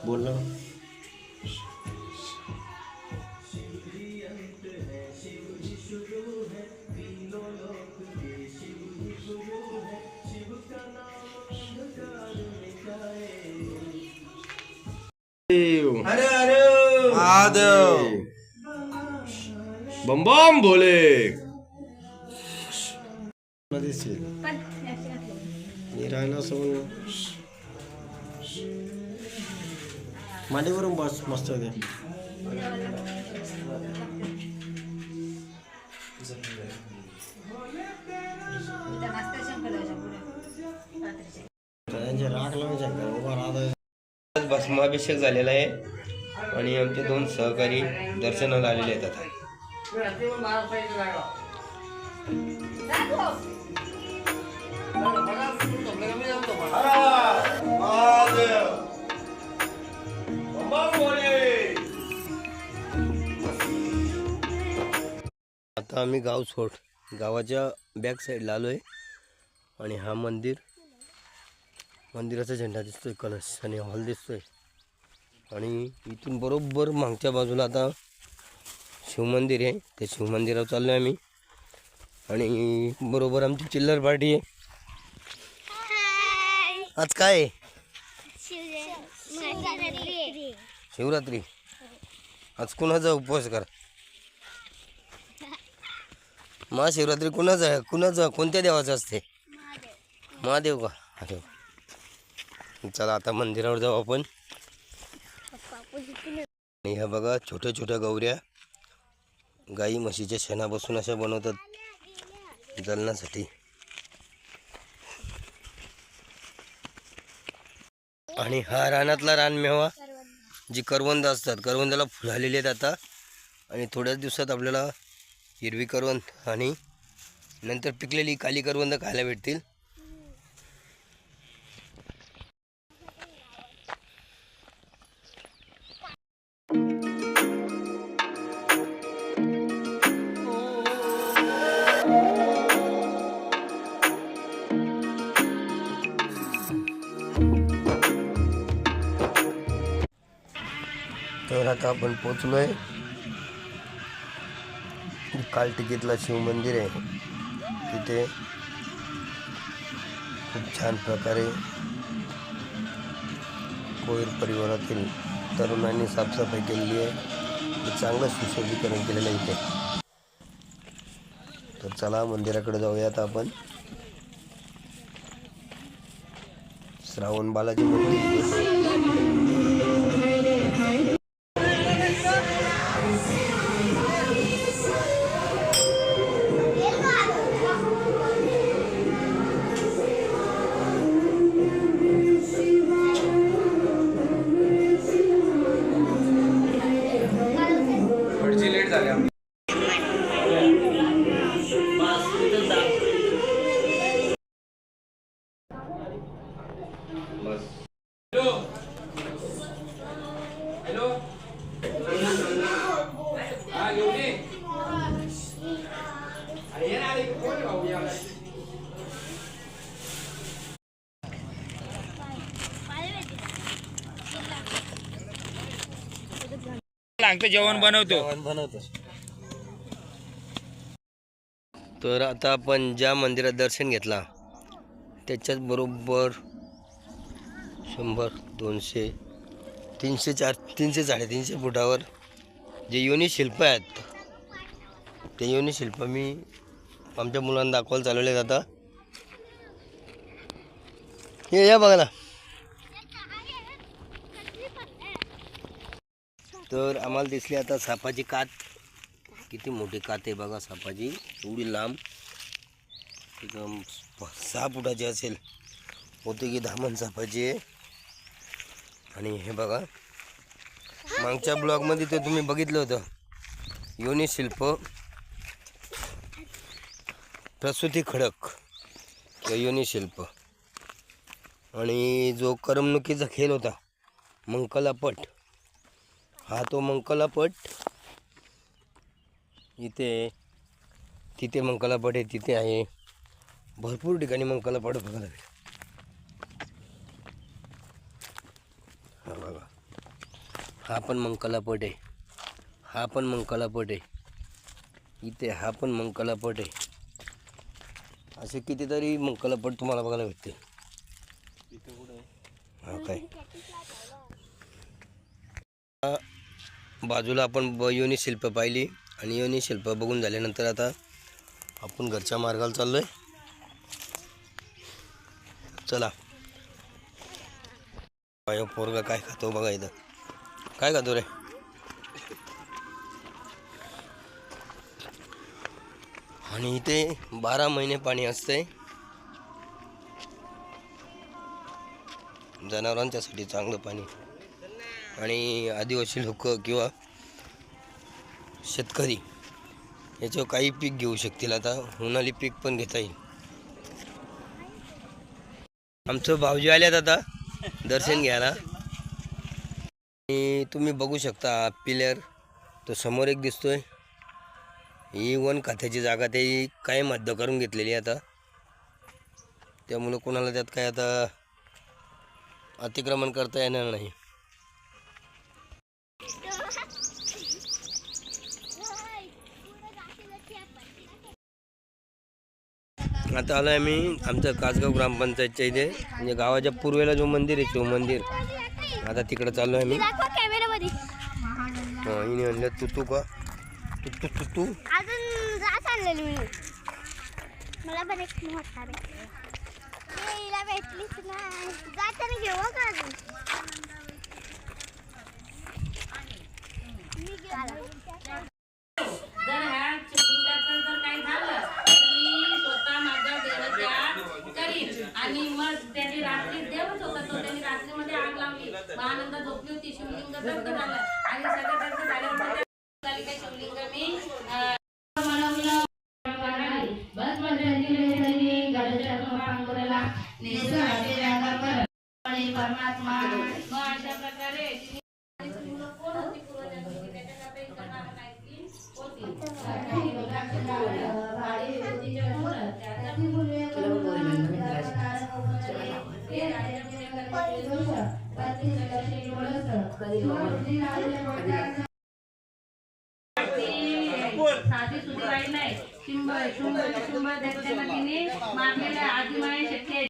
बोल ना. अरे अरे महादेव बम बम बोले. राहिला समोर मांडीवरून बस मस्त होते. भस्माभिषेक झालेला आहे आणि आमचे 2 सहकारी दर्शनाला आलेले आहेत आता. आता आम्ही गाव गावाच्या बॅक साईडला आलोय आणि हा मंदिराचा झेंडा दिसतोय, कलश आणि हॉल दिसतोय आणि इथून बरोबर मागच्या बाजूला आता शिवमंदिर आहे. त्या शिवमंदिरावर चाललोय आम्ही आणि बरोबर आमची चिल्लर पार्टी आहे. आज काय आहे? शिवरात्री. आज कुणाचा उपवास करा? महाशिवरात्री कुणाचा कोणत्या देवाचं असते? महादेव का? अरे चला आता मंदिरावर जाऊ आपण. आणि ह्या बघा छोट्या छोट्या गौऱ्या गाई म्हशीच्या शेणापासून अशा बनवतात जलण्यासाठी. आणि हा रानातला रानमेवा जी करवंद असतात, करवंदाला फुलं आलेली आहेत आता आणि थोड्याच दिवसात आपल्याला हिरवी करवंद आणि नंतर पिकलेली काली करवंद खायला भेटतील. तर आता आपण पोचलोय. कालटिकीतला शिवमंदिर आहे. तिथे खूप छान प्रकारे कोळी परिवारातील तरुणांनी साफसफाई केलेली आहे. चांगलं सुशोभीकरण केलेलं आहे इथे. तर चला मंदिराकडे जाऊयात आपण. श्रावण बालाजी मंदिर. जेवण बनवतो. तर आता आपण ज्या मंदिरात दर्शन घेतला त्याच्याच बरोबर 100, 200, 300, 300, 350 फुटावर जे योनी शिल्प आहेत ते योनी शिल्प मी आमच्या मुलांना दाखवायला चालवले जातं. हे या बघा ना. तर आम्हाला दिसली आता सापाची कात. किती मोठी कात आहे बघा सापाची, एवढी लांब, एकदम 6 फुटाची असेल, होते की धामण सापाची आहे. आणि हे बघा मागच्या ब्लॉगमध्ये ते तुम्ही बघितलं होतं, योनी शिल्प प्रसूती खडक किंवा योनी शिल्प. आणि जो करमणुकीचा खेळ होता मंकलापट, हा तो मंकलापट इथे, तिथे मंकलापट आहे, तिथे आहे, भरपूर ठिकाणी मंकलापट बघायला भेटेल. हा बघा, हा पण मंकलापट आहे, हा पण मंकलापट आहे, इथे हा पण मंकलापट आहे. असे कितीतरी मंकलापट तुम्हाला बघायला भेटते. हा काय बाजूला आपण योनी शिल्प पाहिली आणि योनी शिल्प बघून झाल्यानंतर आता आपण घरच्या मार्गाला चाललोय. चला. पोरगा काय खातो बघा, इथं काय खातो रे. आणि इथे 12 महिने पाणी असतंय, जनावरांच्यासाठी चांगलं पाणी. आणि आदिवासी लोक किंवा शेतकरी याच्यावर काही पीक घेऊ शकतील. आता उन्हाळी पीक पण घेता येईल. आमचं भाऊजी आल्यात आता दर्शन घ्यायला. आणि तुम्ही बघू शकता पिलर तो समोर एक दिसतोय, ही वन खात्याची जागा ते काय मध्य करून घेतलेली आता, त्यामुळे कोणाला त्यात काय आता अतिक्रमण करता येणार नाही. आता आलो आम्ही आमचं कासगाव ग्रामपंचायतच्या इथे, म्हणजे गावाच्या पूर्वेला जो मंदिर आहे शिव मंदिर, आता तिकडं चाललो आहे आम्ही. हिने म्हणलं तू का तू अजून जात आणलेली मी, मला पण एक मोठा रे हिला भेटलीच नाही, जाताना घेऊ का अजून मी गेला. जर ह्या चिमणीचं जर काही झालं तर मी स्वतः माझ्या देवाच्या करीन. आणि मग त्यांनी रात्री देवच होता तो, त्यांनी रात्रीमध्ये आग लावली, महानंदा झोपली होती, शिवलिंग दग्ध झालं आणि सगळं दग्ध झाल्यावर झाली काय शिवलिंग मी बनवलं. बस परमात्मा. मग अशा प्रकारे कोण होती पूर्वजांची, त्याच्याकरता इतर नावं काय होती. साधी सुधी बाई नाही, शुंभ शुंभ शुंभ त्यांना तिने मारलेल्या आदिमाये शक्ती